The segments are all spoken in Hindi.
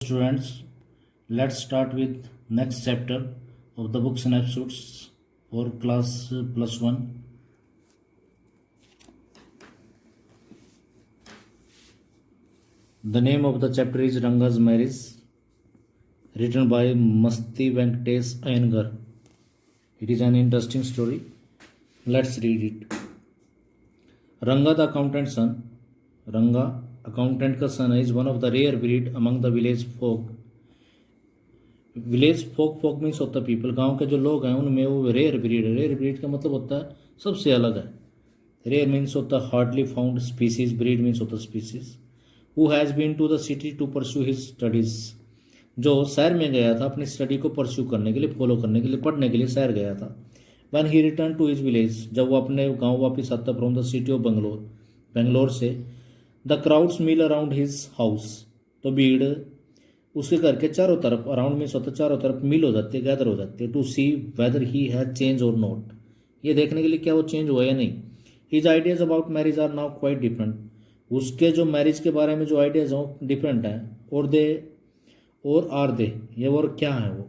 Students, let's start with next chapter of the book Snapshots for class plus 1. The name of the chapter is Ranga's Marriage, written by Masti Venkatesh Iyengar. It is an interesting story. Let's read it. Ranga the accountant's son. Ranga, accountant का son, is one of the rare breed among the village folk. Village folk means होता है पीपल, गांव के जो लोग हैं उनमें वो रेयर ब्रीड है. रेयर ब्रीड का मतलब होता है सबसे अलग है. रेयर मीन्स होता है hardly found species, breed means होता है species. Who has been to the city to pursue his studies. जो शहर में गया था अपनी स्टडी को परस्यू करने के लिए, फॉलो करने के लिए, पढ़ने के लिए शहर गया था. When he return to his village, जब वो अपने गाँव वापस आता from the city of Bangalore से, the crowds mill around his house. तो भीड़ उसके घर के चारों तरफ, अराउंड मीन्स होता है चारों तरफ, मिल हो जाती है, गैदर हो जाती है. To see whether he has change और नॉट, ये देखने के लिए क्या वो चेंज हुआ या नहीं. His ideas about marriage are now quite different. उसके जो मैरिज के बारे में जो आइडियाज हैं डिफरेंट हैं. और आर दे, ये और क्या है वो.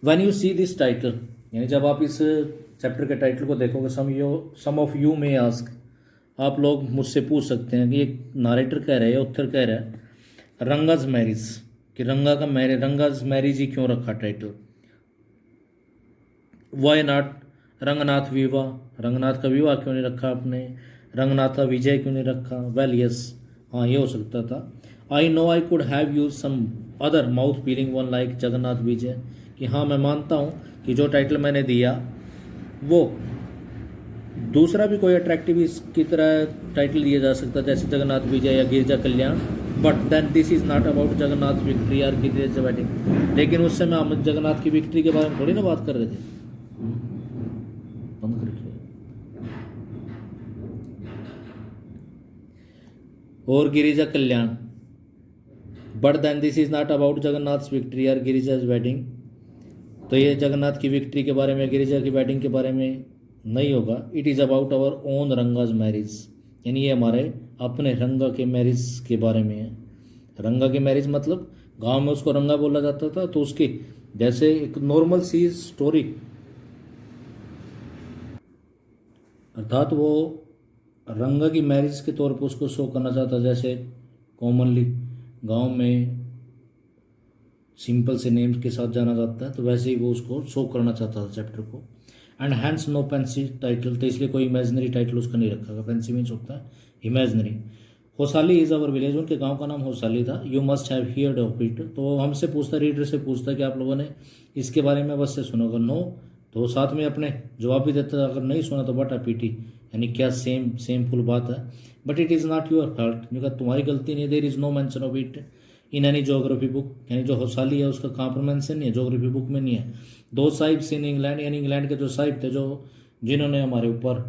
When you see this title, यानी जब आप इस चैप्टर के टाइटल को देखोगे, सम ऑफ यू मे आस्क, आप लोग मुझसे पूछ सकते हैं कि एक नारेटर कह रहे हैं, ऑथर कह रहा है रंगाज मैरिज, कि रंगाज मैरिज ही क्यों रखा टाइटल. वाई नॉट रंगनाथ विवाह, रंगनाथ का विवाह क्यों नहीं रखा आपने, रंगनाथा विजय क्यों नहीं रखा. वेल यस, हाँ ये हो सकता था. I know I could have use some other mouth filling one like Jagannath Vijay, कि हाँ मैं मानता हूँ कि जो टाइटल मैंने दिया वो दूसरा भी कोई अट्रैक्टिव इसकी तरह टाइटल दिया जा सकता है, जैसे जगन्नाथ विजय या Girja Kalyan. But then this is not about Jagannath victory और गिरजा वेडिंग. लेकिन उस समय हम जगन्नाथ की विक्ट्री के बारे में थोड़ी ना बात कर रहे थे. बंद करके और Girija Kalyan. But then this is not about Jagannath victory और गिरिजाज वेडिंग. तो ये जगन्नाथ की विक्ट्री के बारे में, गिरिजा की वेडिंग के बारे में नहीं होगा. It is about our own Ranga's marriage, यानी ये हमारे अपने रंगा के मैरिज के बारे में है. रंगा की मैरिज मतलब गांव में उसको रंगा बोला जाता था, तो उसकी जैसे एक नॉर्मल सी स्टोरी, अर्थात वो रंगा की मैरिज के तौर पर उसको शो करना चाहता, जैसे कॉमनली गांव में सिंपल से नेम्स के साथ जाना जाता है, तो वैसे ही वो उसको शो करना चाहता था चैप्टर को. And hence no fancy title, तो इसलिए कोई इमेजनरी टाइटल उसका नहीं रखा. पेंसी मीन्स होता है imaginary. Hosali is our village, उनके गांव का नाम होसाली था. You must have heard of it, तो हमसे पूछता, रीडर से पूछता कि आप लोगों ने इसके बारे में अवश्य सुना होगा. नो, तो साथ में अपने जवाब भी देता था, अगर नहीं सुना तो बटा पीटी, यानी क्या सेम फुल बात है. But it is not your fault, क्योंकि तुम्हारी गलती नहीं है. There is no mention of it in any geography book, यानी जो होसाली है उसका कहाँ पर मेंशन नहीं है, जोग्राफी बुक में नहीं है. दो साहिब्स इन इंग्लैंड, यानी इंग्लैंड के जो साहिब थे, जो जिन्होंने हमारे ऊपर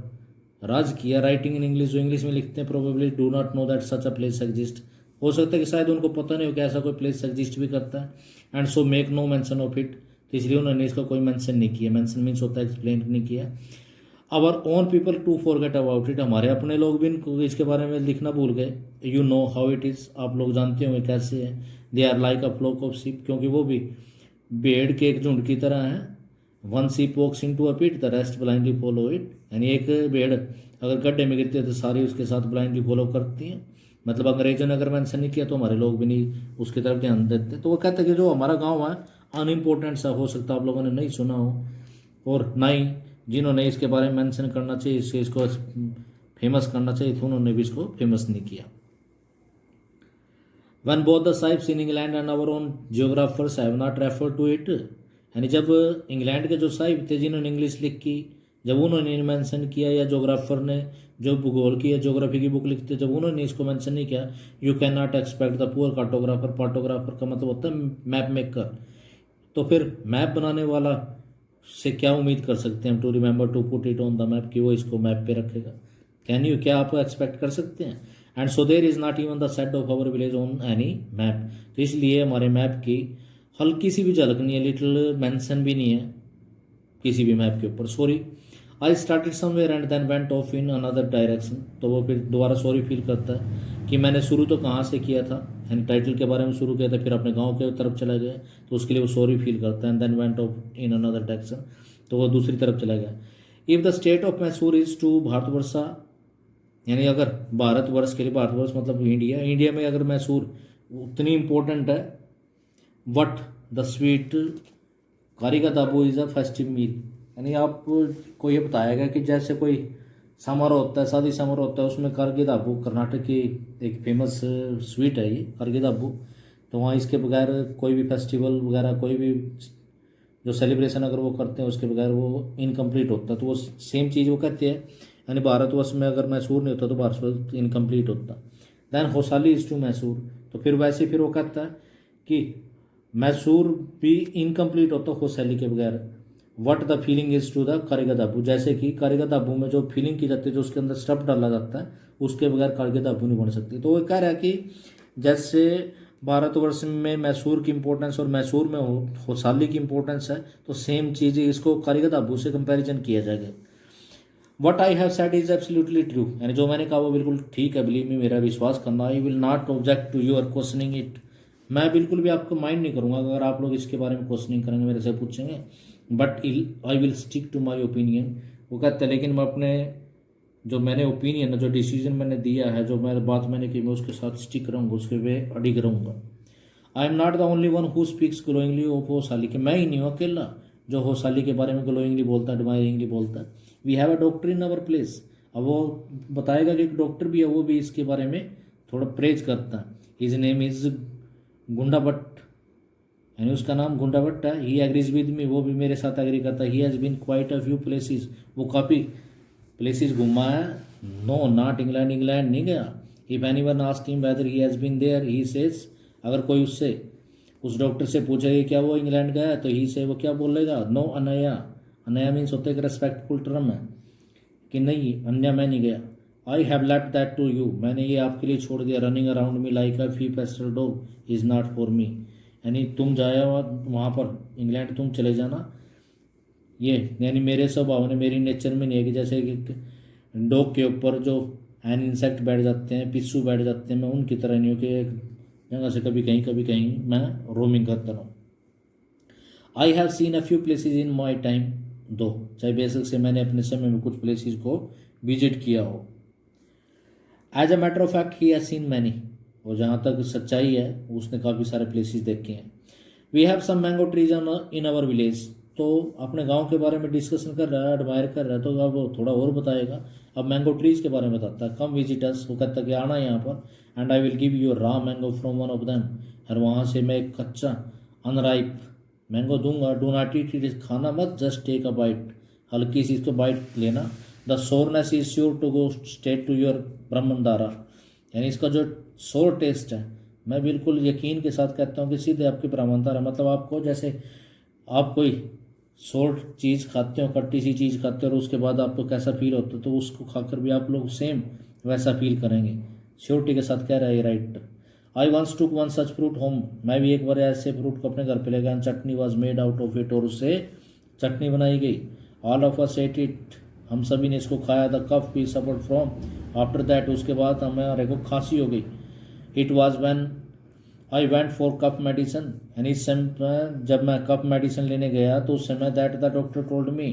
राज किया, राइटिंग इन इंग्लिश, जो इंग्लिश में लिखते हैं, probably do not know that such a place exist. हो सकता है कि शायद उनको पता नहीं हो कि ऐसा कोई प्लेस एग्जिस्ट भी करता है. And so make no mention of it, तो इसलिए उन्होंने इसका कोई मेंशन नहीं किया. मेंशन मीन्स होता है एक्सप्लेन नहीं किया. Our own people to forget about it, हमारे अपने लोग भी इसके बारे में लिखना भूल गए. You know how it is, आप लोग जानते होंगे कैसे है. They are like a flock of sheep, क्योंकि वो भी भेड़ के एक झुंड की तरह है. One sheep walks into a pit, the rest blindly follow it, यानी एक भेड़ अगर गड्ढे में गिरती है तो सारी उसके साथ ब्लाइंडली फॉलो करती हैं. मतलब अंग्रेजों ने अगर मेंशन नहीं किया तो हमारे लोग भी नहीं उसकी तरफ ध्यान देते. तो वो कहते हैं कि जो हमारा गाँव है अनइम्पोर्टेंट सा, हो सकता है आप लोगों ने नहीं सुना हो, और ना ही जिन्होंने इसके बारे में मेंशन करना चाहिए, इसको फेमस करना चाहिए, तो उन्होंने भी इसको फेमस नहीं किया. When both the tribes in England and our own geographers have not referred to it, यानी जब इंग्लैंड के जो साहिब थे जिन्होंने इंग्लिश लिखी, जब उन्होंने मेंशन किया, या जोग्राफर ने जो भूगोल की या जोग्राफी की बुक लिखते जब उन्होंने इसको मेंशन नहीं किया, you can not expect the poor cartographer. Cartographer का मतलब होता है मैप मेकर, तो फिर मैप बनाने वाला से क्या उम्मीद कर सकते हैं हम, to remember to put it on the map, कि वो इसको मैप पे रखेगा. कैन यू, क्या आप एक्सपेक्ट कर सकते हैं. And so there is not even the set of our village on any map, तो इसलिए हमारे मैप की हल्की सी भी झलक नहीं है, लिटिल मेंशन भी नहीं है किसी भी मैप के ऊपर. Sorry, I started somewhere and then went off in another direction, तो वो फिर दोबारा सॉरी फील करता है. कि मैंने शुरू तो कहाँ से किया था, यानी टाइटल के बारे में शुरू किया था, फिर अपने गांव के तरफ चला गया, तो उसके लिए वो सॉरी फील करता है, and then went off in another direction, तो वो दूसरी तरफ चला गया। If the state of Mysore is to Bharatvarsha, यानी अगर भारतवर्ष के लिए, भारतवर्ष मतलब इंडिया, इंडिया में अगर मैसूर उतनी इम्पोर्टेंट है, वट द स्वीट कारिका दाबू इज़ अ फेस्टिव मील, यानी आप को ये बताएगा कि जैसे कोई समारोह होता है, शादी समारोह होता है, उसमें कारगे दाबू कर्नाटक की एक फेमस स्वीट है ये कारगे दाबू, तो वहाँ इसके बगैर कोई भी फेस्टिवल वगैरह, कोई भी जो सेलिब्रेशन अगर वो करते हैं उसके बगैर वो इनकम्प्लीट होता है। तो वो सेम चीज़ वो कहते हैं, यानी भारतवर्ष में अगर मैसूर नहीं होता तो भारतवर्ष इनकम्प्लीट होता। Then Hosali is to Mysore, तो फिर वैसे फिर वो कहता है कि मैसूर भी इनकम्प्लीट होता होसाली के बगैर। What the feeling is to the कारिका दाबू, जैसे कि कारिका दाबू में जो फीलिंग की जाती है, जो उसके अंदर स्टफ डाला जाता है, उसके बगैर कारिका दाबू नहीं बन सकती। तो वो कह रहा है कि जैसे भारतवर्ष में मैसूर की इंपॉर्टेंस और मैसूर में होसाली की इंपॉर्टेंस है, तो सेम चीज़ इसको कारिका दाबू से कंपैरिजन किया जाएगा। What I have said is absolutely true, यानी जो मैंने कहा वो बिल्कुल ठीक है, बिलीव मी, मेरा विश्वास करना। I will not object to your questioning it, मैं बिल्कुल भी आपको माइंड नहीं करूंगा अगर आप लोग इसके बारे में क्वेश्चनिंग करेंगे, मेरे से पूछेंगे, but I will stick to my opinion. वो कहते हैं लेकिन मैं अपने जो मैंने ओपिनियन है, जो डिसीजन मैंने दिया है, जो मैं बात मैंने की, मैं उसके साथ स्टिक रहूँगा, उसके वे अडिग रहूँगा। I am not the only one who speaks glowingly of Hosahalli, कि मैं ही नहीं हूँ अकेला जो होसाली के बारे में ग्लोइंगली बोलता है, एडमायरिंगली बोलता है। We have a doctor in our place, अब वो बताएगा कि एक डॉक्टर भी है, वो भी इसके बारे में थोड़ा प्रेज करता है। हिज नेम इज गुंडा भट्ट, यानी उसका नाम गुंडा भट्ट है। ही एग्रीज विद मी, वो भी मेरे साथ एग्री करता है। He has been quite a few places, वो काफ़ी प्लेसेस घुमा है। नो नॉट इंग्लैंड, इंग्लैंड नहीं गया। If anyone asked him whether he has been there, he says, अगर कोई उससे उस डॉक्टर से पूछेगा क्या वो इंग्लैंड गया है, तो ही से वो क्या बोलेगा, नो अनया। अनया मीन्स होता है एक रेस्पेक्टफुल टर्म है कि नहीं अन्य मैं नहीं गया। I have left that to you, मैंने ये आपके लिए छोड़ दिया। Running around me like a fee pestle dog is not for me, यानी तुम जाया वहाँ पर इंग्लैंड, तुम चले जाना, ये यानी मेरे स्वभाव ने, मेरी नेचर में नहीं है कि जैसे कि डॉग के ऊपर जो एन इंसेक्ट बैठ जाते हैं, पिस्सू बैठ जाते हैं, मैं उनकी तरह नहीं हूँ कि एक जगह से कभी कहीं मैं रोमिंग करता रहूँ। I have seen a few places in my time, दो चाहे बेसिक से मैंने अपने समय में कुछ प्लेसेस को विजिट किया हो। As a matter of fact he has seen many, और जहाँ तक सच्चाई है उसने काफ़ी सारे प्लेसेस देखे हैं। We have some mango trees in our village, तो अपने गांव के बारे में डिस्कशन कर रहा है, एडमायर कर रहा है, तो अब वो थोड़ा और बताएगा। अब मैंगो ट्रीज के बारे में बताता है। कम विजिटर्स, वो कहता है कि आना यहाँ पर, and I will give you raw mango from one of them, और वहाँ से मैं एक कच्चा अनराइप मैंगो दूंगा। डू नॉट ईट इट, खाना मत, जस्ट टेक अ बाइट, हल्की सी इसको बाइट लेना। The soreness is sure to go straight to your Brahmarandhra, यानी इसका जो सोर टेस्ट है, मैं बिल्कुल यकीन के साथ कहता हूँ कि सीधे आपके ब्रह्मंडारा, मतलब आपको जैसे आप कोई सोल्ट चीज़ खाते हो, खट्टी सी चीज़ खाते हो, और उसके बाद आपको कैसा फील होता है, तो उसको खाकर भी आप लोग सेम वैसा फील करेंगे। श्योरिटी के साथ कह रहा है right. I once took one such fruit home, मैं भी एक बार ऐसे फ्रूट को अपने घर पे ले गया। Chutney was made out of it, और उससे चटनी बनाई गई। All of us ate it, हम सभी ने इसको खाया। The cough we suffered from after that, उसके बाद हमारे को खांसी हो गई। It was when I went for cough medicine, यानी इस समय जब मैं कफ मेडिसिन लेने गया तो उस समय that the doctor told me,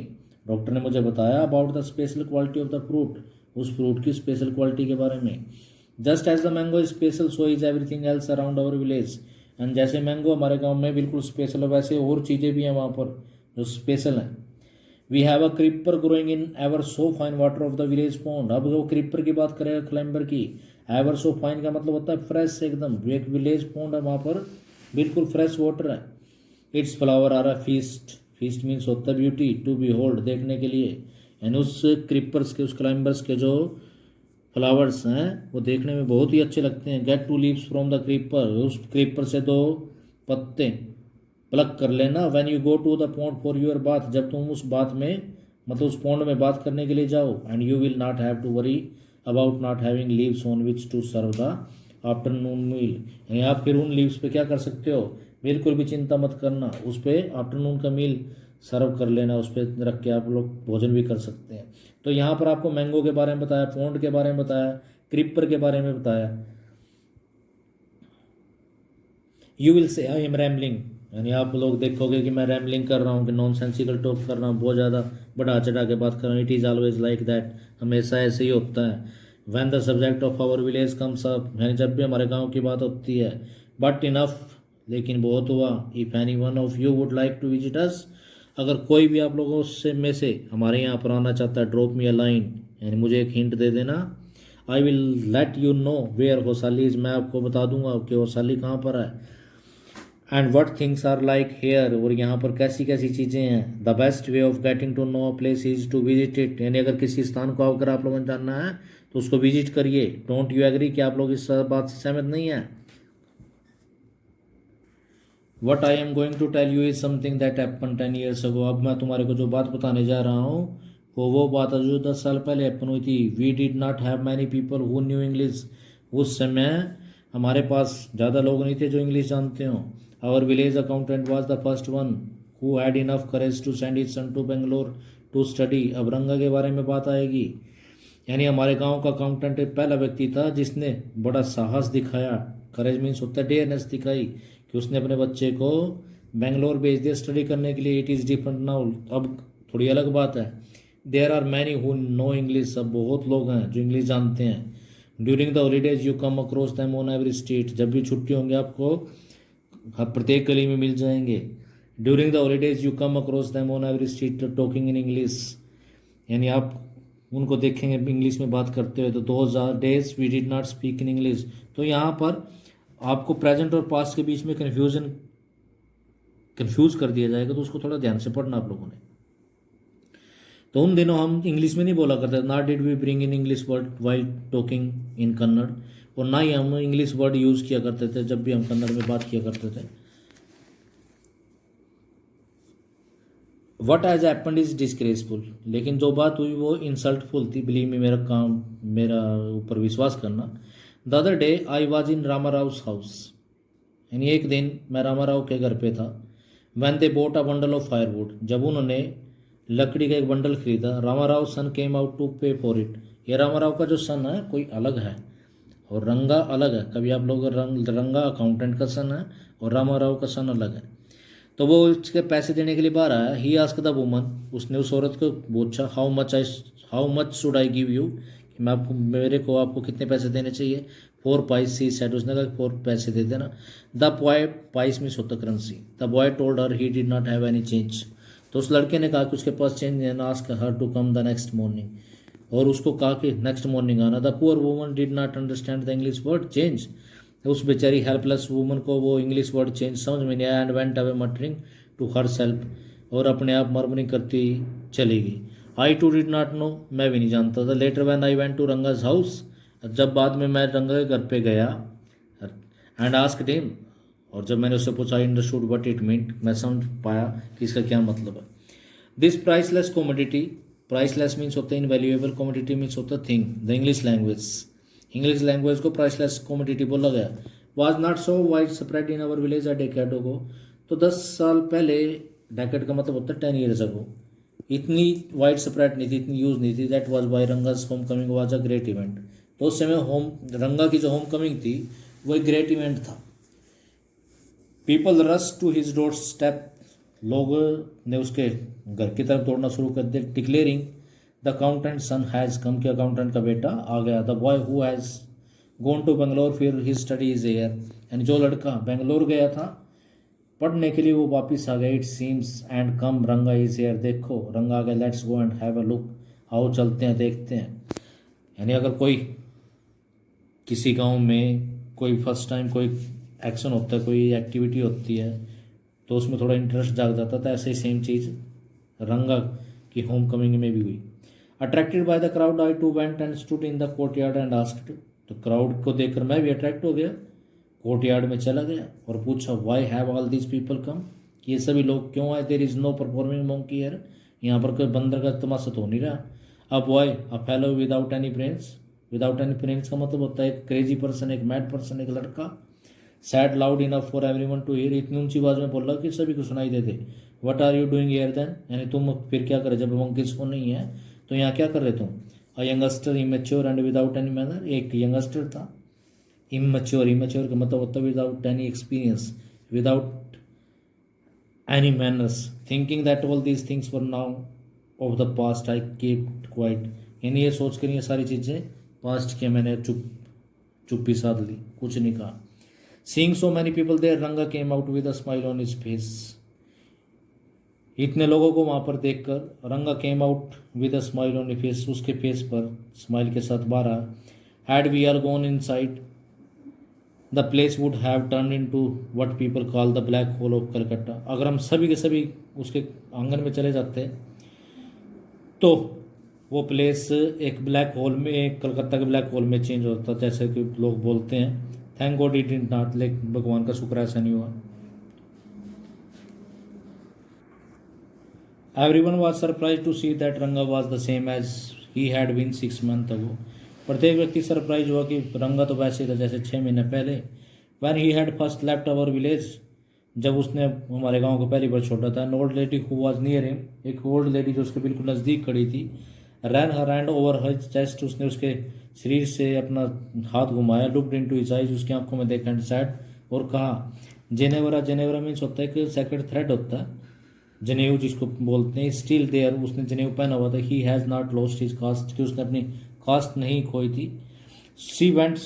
doctor ने मुझे बताया about the special quality of the fruit, उस फ्रूट की स्पेशल क्वालिटी के बारे में। Just as the mango is special so is everything else around our village, and जैसे मैंगो हमारे गांव में बिल्कुल स्पेशल है, वैसे और चीज़ें भी हैं वहाँ पर जो स्पेशल हैं। We have a creeper growing in ever so fine water of the village pond, अब वो क्रीपर की बात करेगा क्लाइंबर की, एवर सो फाइन का मतलब होता है फ्रेश एकदम, एक विलेज पॉन्ड है वहाँ पर बिल्कुल फ्रेश वाटर है। Its flower are a feast, feast means होता है ब्यूटी, टू बी होल्ड, देखने के लिए, यानी उस क्रीपर्स के, उस क्लाइंबर्स के जो फ्लावर्स हैं वो देखने में बहुत ही अच्छे लगते हैं। Get two leaves from the creeper, उस क्रीपर से दो पत्ते प्लग कर लेना। When you go to the pond for your bath, जब तुम उस बाथ में मतलब उस पॉन्ड में बात करने के लिए जाओ। And you will not have to worry about not having leaves on which to serve the afternoon meal, यानी आप फिर उन लीव्स पे क्या कर सकते हो, बिल्कुल भी चिंता मत करना, उस पर आफ्टरनून का मील सर्व कर लेना, उस पर रख के आप लोग भोजन भी कर सकते हैं। तो यहाँ पर आपको मैंगो के बारे में बताया, पॉन्ड के बारे में बताया, क्रीपर के बारे में बताया। You will say I am rambling, यानी आप लोग देखोगे कि मैं रैमलिंग कर रहा हूँ, कि नॉन सेंसिकल टॉक कर रहा हूँ, बहुत ज़्यादा बढ़ा चढ़ा के बात कर रहा हूँ। It is always like that, हमेशा ऐसे ही होता है। When the subject of our village comes up, यानी जब भी हमारे गाँव की बात होती है। बट इनफ, लेकिन बहुत हुआ। If any one of you would like to visit us, अगर कोई भी आप लोगों से में से हमारे यहाँ पर आना चाहता है, ड्रॉप मी अ लाइन, यानी मुझे एक हिंट दे देना। I will let you know where Hosahalli is, मैं आपको बता दूंगा कि होसाली कहाँ पर है। And what things are like here, और यहाँ पर कैसी कैसी चीज़ें हैं। The best way of getting to know a place is to visit it, यानी अगर किसी स्थान को अगर आप लोगों ने जानना है तो उसको विजिट करिए। डोंट यू एग्री, कि आप लोग इस बात से सहमत नहीं है? What I am going to tell you is something that happen 10 years ago, अब मैं तुम्हारे को जो बात बताने जा रहा हूँ वो बात है जो 10 साल पहले हैपन हुई थी। We did not have many people who knew English, उस समय हमारे पास ज़्यादा लोग नहीं थे जो इंग्लिश जानते हों। Our village accountant was the first one who had enough courage to send his son to Bangalore to study. अब रंगा के बारे में बात आएगी, यानी हमारे गांव का अकाउंटेंट एक पहला व्यक्ति था जिसने बड़ा साहस दिखाया। करेज मीन्स होता है डेयरनेस दिखाई, कि उसने अपने बच्चे को बेंगलोर भेज दिया स्टडी करने के लिए। इट इज़ डिफरेंट नाउ, अब थोड़ी अलग बात है। There are many who know English, अब बहुत लोग हैं जो इंग्लिश जानते हैं। During the holidays you come across them on every street, जब भी छुट्टी होंगे आपको हर प्रत्येक गली में मिल जाएंगे। During the holidays you come across them on every street talking in English, यानी आप उनको देखेंगे इंग्लिश में बात करते हुए। तो those are days we did not speak in English. तो यहाँ पर आपको प्रेजेंट और पास्ट के बीच में कंफ्यूज कर दिया जाएगा, तो उसको थोड़ा ध्यान से पढ़ना आप लोगों ने। तो उन दिनों हम इंग्लिश में नहीं बोला करते, not did we bring in English word while talking in Kannada, और ना ही हम इंग्लिश वर्ड यूज़ किया करते थे जब भी हम कन्नड़ में बात किया करते थे। What has happened is disgraceful, लेकिन जो बात हुई वो इंसल्टफुल थी। बिलीव में, मेरा ऊपर विश्वास करना। The other day I was in Rama Rouse house, यानी एक दिन मैं रामा राव के घर पे था। When they both a bundle of firewood, जब उन्होंने लकड़ी का एक बंडल खरीदा। रामा राव सन केम आउट टू पे फॉर इट, ये रामा राव का जो सन है कोई अलग है और रंगा अलग है। कभी आप लोग रंगा अकाउंटेंट का सन है और रामा राव का सन अलग है। तो वो इसके पैसे देने के लिए बाहर आया। ही आस्क द वुमन, उसने उस औरत को पूछा how much should I give you, कि मैं आपको कितने पैसे देने चाहिए। 4 पाइस सी सेड, उसने कहा 4 पैसे दे देना। द बॉय, पाइस मीन्स होता currency. The boy told her he did not have any change, तो उस लड़के ने कहा कि उसके पास चेंज है। Ask her to come the next morning, और उसको कहा कि नेक्स्ट मॉर्निंग आना। The poor woman did not understand the English word change, उस बेचारी हेल्पलेस वुमन को वो इंग्लिश वर्ड चेंज समझ में नहीं आया। And went away muttering to her self, और अपने आप मरमरिंग करती चली गई। I too did not know, मैं भी नहीं जानता था। Later when I went to Ranga's house, जब बाद में मैं रंगा के घर पे गया। एंड आस्क्ड हिम, और जब मैंने उससे पूछा, I understood what it meant, मैं समझ पाया कि इसका क्या मतलब है। This priceless commodity, priceless means होता है इनवैल्यूएबल, कॉमोडिटी मीन्स होता है थिंग। द इंग्लिश लैंग्वेज को प्राइसलेस कॉमोडिटी बोला गया। Was not so widespread in our village a decade ago, तो 10 साल पहले, डेकेड का मतलब होता है 10 ईयर्स अगो, इतनी वाइड स्प्रेड नहीं थी, इतनी यूज नहीं थी। That was why Ranga's home coming was a great event, तो उस समय रंगा की जो होम कमिंग थी वो एक ग्रेट इवेंट था। People rush to his door step, लोग ने उसके घर की तरफ दौड़ना शुरू कर दिया। Declaring the accountant son has come, के अकाउंटेंट का बेटा आ गया। The boy who has gone to Bangalore for his study is air, यानी जो लड़का बेंगलोर गया था पढ़ने के लिए वो वापस आ गया। इट सीम्स एंड कम रंगा इज एयर, देखो रंगा आ गया। Let's go and have a look, आओ चलते हैं देखते हैं। यानी अगर कोई किसी गांव में कोई फर्स्ट टाइम कोई एक्शन होता है, कोई एक्टिविटी होती है, तो उसमें थोड़ा इंटरेस्ट जाग जाता था। ऐसे ही सेम चीज़ रंगा की होम कमिंग में भी हुई। Attracted by the crowd I too went and stood in the court yard and asked, तो क्राउड को देखकर मैं भी अट्रैक्ट हो गया, कोर्ट यार्ड में चला गया और पूछा, why have all these people come, ये सभी लोग क्यों आए। There is no performing monkey here, यहाँ पर कोई बंदर का तमाशा तो हो नहीं रहा। A boy a fellow without any brains, without any brains का मतलब होता है एक क्रेजी पर्सन, एक मैड पर्सन, एक लड़का। Said loud enough for everyone to hear, इतनी ऊंची आवाज में बोल रहा कि सभी को सुनाई देते। What are you doing here then, यानी तुम फिर क्या करे, जब मंकीज को नहीं है तो यहाँ क्या कर रहे तुम। A youngster immature and without any manner, एक यंगस्टर था। इमेच्योर का मतलब होता है without any experience, without any manners, thinking that all these things were now of the past. I kept quiet. यानी ये सोच कर ये सारी चीज़ें पास्ट के मैंने चुप्पी साध ली, कुछ नहीं कहा. Seeing so many people there, Ranga came out with a smile on his face. इतने लोगों को वहाँ पर देखकर Ranga came out with a smile on face, उसके फेस पर स्माइल के साथ बाहर आया. Had we are gone inside the place would have turn into what people call the black hole of Calcutta. अगर हम सभी के सभी उसके आंगन में चले जाते तो वो प्लेस एक ब्लैक होल में, एक कलकत्ता के ब्लैक होल में चेंज होता, जैसे कि लोग बोलते हैं. Thank God it did not, लेकिन भगवान का शुक्र ऐसा नहीं हुआ. Everyone was surprised to see that Ranga was the same as he had been 6 months ago. प्रत्येक व्यक्ति सरप्राइज हुआ कि रंगा तो वैसे था जैसे 6 महीने पहले. When he had first left our village, जब उसने हमारे गांव को पहली बार छोड़ा था. An old lady who was near him, एक ओल्ड लेडी जो उसके बिल्कुल नज़दीक खड़ी थी, ran her hand over his chest, उसने उसके शरीर से अपना हाथ घुमाया. Looked into his eyes, उसकी आंखों में देखा, and said, और कहा. जेनेवरा मीन्स होता है कि सेक्रेट थ्रेड होता है, जनेऊ जिसको बोलते हैं. स्टिल देयर, उसने जनेऊ पहना हुआ था. He has not lost his cast, कि उसने अपनी कास्ट नहीं खोई थी. She went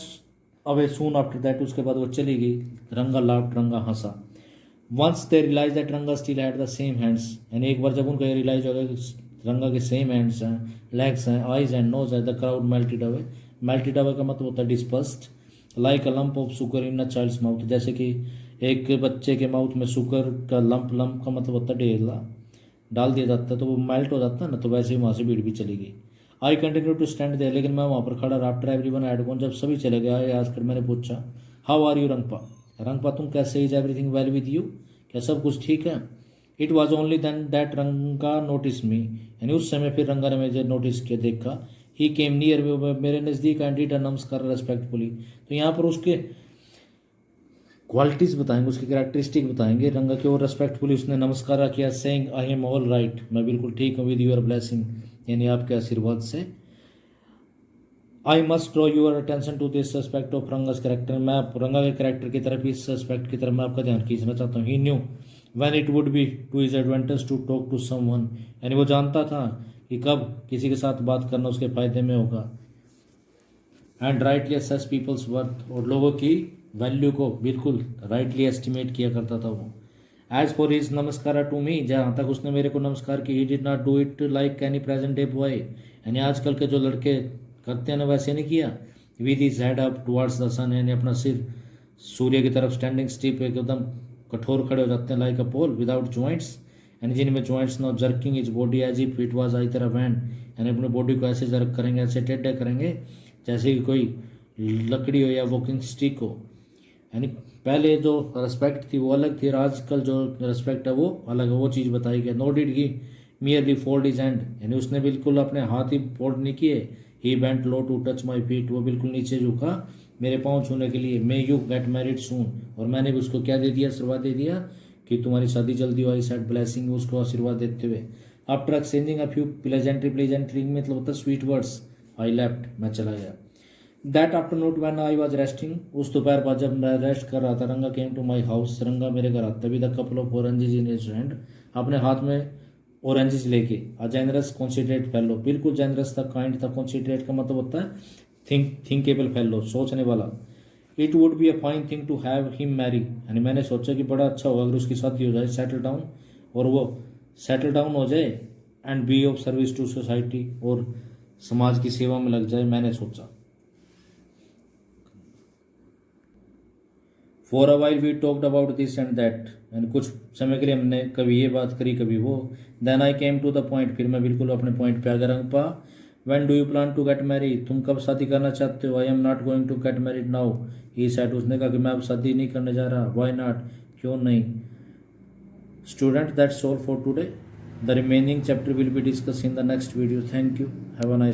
away soon after that, उसके बाद वो चली गई. रंगा लाफ्ड, रंगा हंसा. वंस दे रियलाइज दैट रंगा still had the same hands, यानी एक बार जब उनको रियलाइज हो गया कि रंगा के सेम हैंड्स हैं, लेग्स हैं, आइज एंड नोज है, the crowd melted away. Melted away का मतलब होता है dispersed. Like a lump of sugar in a child's mouth, जैसे कि एक बच्चे के माउथ में शुगर का लंप का मतलब होता है ढेला डाल दिया जाता है तो वो मेल्ट हो जाता है ना, तो वैसे ही वहाँ से भीड़ भी चली गई. I continue to stand there, लेकिन मैं वहाँ पर खड़ा रहा. आफ्टर एवरीवन हैड गॉन, जब सभी चले गए, आस्क्ड, मैंने पूछा, हाउ आर यू रंगपा, तुम कैसे, is everything well with you, क्या सब कुछ ठीक है. It was only then that Ranga notice me, यानी उस समय फिर रंगा ने मुझे नोटिस किया, देखा. ही केम नियर, मेरे नज़दीक, एंड डिड अ नमस्कार रेस्पेक्टफुली. तो यहाँ पर उसके क्वालिटीज़ बताएंगे, उसकी कैरेक्टरिस्टिक बताएंगे रंगा के. और रेस्पेक्टफुली उसने नमस्कार किया. Saying, I am all right, मैं बिल्कुल ठीक हूँ. विद योर ब्लेसिंग, यानी आपके आशीर्वाद से. I must draw your attention to this aspect of Ranga's character, मैं रंगा के कैरेक्टर की तरफ, इस एस्पेक्ट की तरफ मैं आपका ध्यान खींचना चाहता हूँ. He knew when it would be to his advantage to talk to someone, यानी वो जानता था कि कब किसी के साथ बात करना उसके फायदे में होगा. And rightly assess people's worth, और लोगों की वैल्यू को बिल्कुल राइटली एस्टिमेट किया करता था वो. एज फॉर हिज नमस्कार टू मी, जहाँ तक उसने मेरे को नमस्कार की, ही did not do it like any present day boy, यानी आजकल के जो लड़के करते हैं ना वैसे नहीं किया. With his head up towards the sun, यानी अपना सिर सूर्य की तरफ स्टैंडिंग स्टिफ, एकदम कठोर खड़े हो जाते हैं. Like a pole without joints, यानी जिनमें जॉइंट्स नो. Jerking is body as if it was आई तरह वैन, यानी अपनी बॉडी को ऐसे जर्क करेंगे, ऐसे टेढ़े करेंगे जैसे कि कोई लकड़ी हो या वॉकिंग स्टिक हो. यानी पहले जो रेस्पेक्ट थी वो अलग थी, और आजकल जो रेस्पेक्ट है वो अलग है. वो चीज़ बताई गई. No did he merely fold his hand, यानी उसने बिल्कुल अपने हाथ ही फोल्ड नहीं किए. He bent low to touch my feet, वो बिल्कुल नीचे झुका मेरे पाँव छूने के लिए. May you get married soon, और मैंने भी उसको क्या दे दिया, आशीर्वाद दे दिया कि तुम्हारी शादी जल्दी हो. आई सेड ब्लेसिंग, उसको आशीर्वाद देते हुए. आफ्टर एक्सचेंजिंग अ फ्यू प्लेजेंट्री मतलब होता है स्वीट वर्ड्स, आई लेफ्ट, मैं चला गया. That afternoon when I was resting, उस दोपहर बाद जब मैं रेस्ट कर रहा था, रंगा केम टू माई हाउस, रंगा मेरे घर आता. With a couple of oranges in his hand, अपने हाथ में ऑरेंजेस लेके. अ जेनरस कॉन्सिडरेट फेलो, बिल्कुल जेनरस था, काइंड था. कॉन्सिडरेट का मतलब होता है थिंकेबल फेलो, सोचने वाला. It would be a fine thing to have him marry, यानी मैंने सोचा कि बड़ा अच्छा होगा अगर उसकी शादी हो जाए. सेटल डाउन, और वो सेटल डाउन हो जाए. And be of service to society, और समाज की सेवा में लग जाए, मैंने सोचा. For a while we talked about this and that, यानी कुछ समय के लिए हमने कभी ये बात करी कभी वो. Then I came to the point, फिर मैं बिल्कुल अपने पॉइंट पे आ गया. Rangappa, when do you plan to get married, तुम कब शादी करना चाहते हो. I am not going to get married now, he said, उसने कहा कि मैं अब शादी नहीं करने जा रहा. व्हाई नॉट, क्यों नहीं. Student, that's all for today. The remaining chapter will be discuss in the next video. Thank you, have a nice